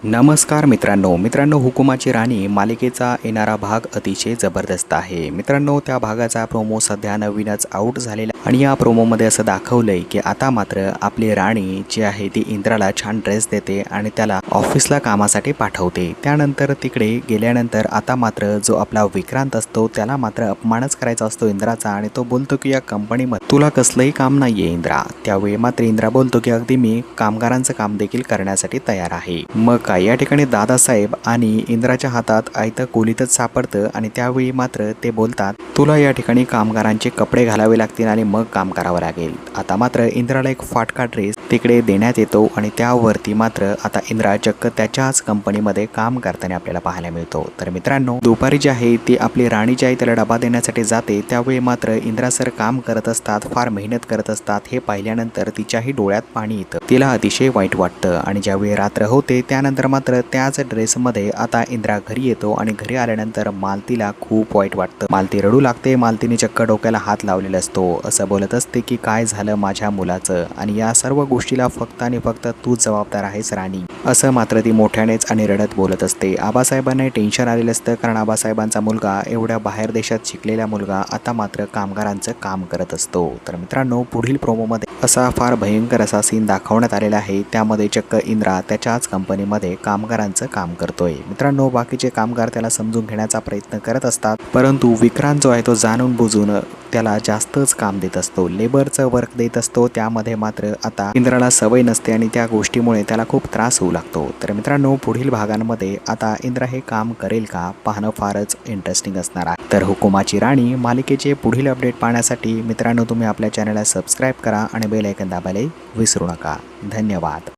नमस्कार मित्रांनो, हुकुमाची राणी मालिकेचा येणारा भाग अतिशय जबरदस्त आहे। मित्रांनो, त्या भागाचा प्रोमो सध्या नवीनच आउट झालेला आणि या प्रोमोमध्ये असं दाखवलंय की आता मात्र आपली राणी जी आहे ती इंद्राला छान ड्रेस देते आणि त्याला ऑफिसला कामासाठी पाठवते। त्यानंतर तिकडे गेल्यानंतर आता मात्र जो आपला विक्रांत असतो त्याला मात्र अपमानच करायचा असतो इंद्राचा आणि तो बोलतो की या कंपनीमध्ये तुला कसलंही काम नाहीये इंद्रा। त्यावेळी मात्र इंद्रा बोलतो की अगदी मी कामगारांचं काम देखील करण्यासाठी तयार आहे। मग काय या ठिकाणी दादासाहेब आणि इंद्राच्या हातात आयतं कोलीतच सापडतं आणि त्यावेळी मात्र ते बोलतात तुला या ठिकाणी कामगारांचे कपडे घालावे लागतील आणि मग काम करावं लागेल। आता मात्र इंद्राला एक फाटका ड्रेस तिकडे देण्यात येतो आणि त्यावरती मात्र आता इंद्रा चक्क त्याच्याच कंपनीमध्ये काम करताना आपल्याला पाहायला मिळतो। तर मित्रांनो, दुपारी जी आहे ती आपली राणी जी आहे त्याला डबा देण्यासाठी जाते त्यावेळी मात्र इंद्रा सर काम करत असतात, फार मेहनत करत असतात। हे पाहिल्यानंतर तिच्याही डोळ्यात पाणी येतं, तिला अतिशय वाईट वाटतं आणि ज्यावेळी रात्र होते त्यानंतर मात्र त्याच ड्रेसमध्ये आता इंद्रा घरी येतो आणि घरी आल्यानंतर मालतीला खूप वाईट वाटतं। मालती रडू लागते, मालतीने चक्क डोक्याला हात लावलेला असतो, असं बोलत असते की काय झालं माझ्या मुलाचं आणि या सर्व गोष्टीला फक्त आणि फक्त तूच जबाबदार आहेस राणी, असं मात्र ती मोठ्यानेच आणि रडत बोलत असते। आबासाहेबांना टेन्शन आलेलं असतं कारण आबासाहेबांचा मुलगा एवढ्या बाहेर देशात शिकलेला मुलगा आता मात्र कामगारांचं काम करत असतो। तर मित्रांनो, पुढील प्रोमोमध्ये असा फार भयंकर असा सीन दाखवण्यात आलेला आहे, त्यामध्ये चक्क इंद्रा त्याच्याच कंपनीमध्ये कामगारांचं काम करतोय। मित्रांनो, बाकीचे कामगार त्याला समजून घेण्याचा प्रयत्न करत असतात, परंतु विक्रांत जो आहे तो जाणून बुजून त्याला जास्तच काम देत असतो, लेबरचं वर्क देत असतो। त्यामध्ये मात्र आता इंद्राला सवय नसते आणि त्या गोष्टीमुळे त्याला खूप त्रास होऊ लागतो। तर मित्रांनो, पुढील भागांमध्ये आता इंद्रा हे काम करेल का पाहणं फारच इंटरेस्टिंग असणार आहे। तर हुकुमाची राणी मालिकेचे पुढील अपडेट पाहण्यासाठी मित्रांनो तुम्ही आपल्या चॅनलला सबस्क्राईब करा आणि बेल आयकॉन दाबायला विसरू नका। धन्यवाद।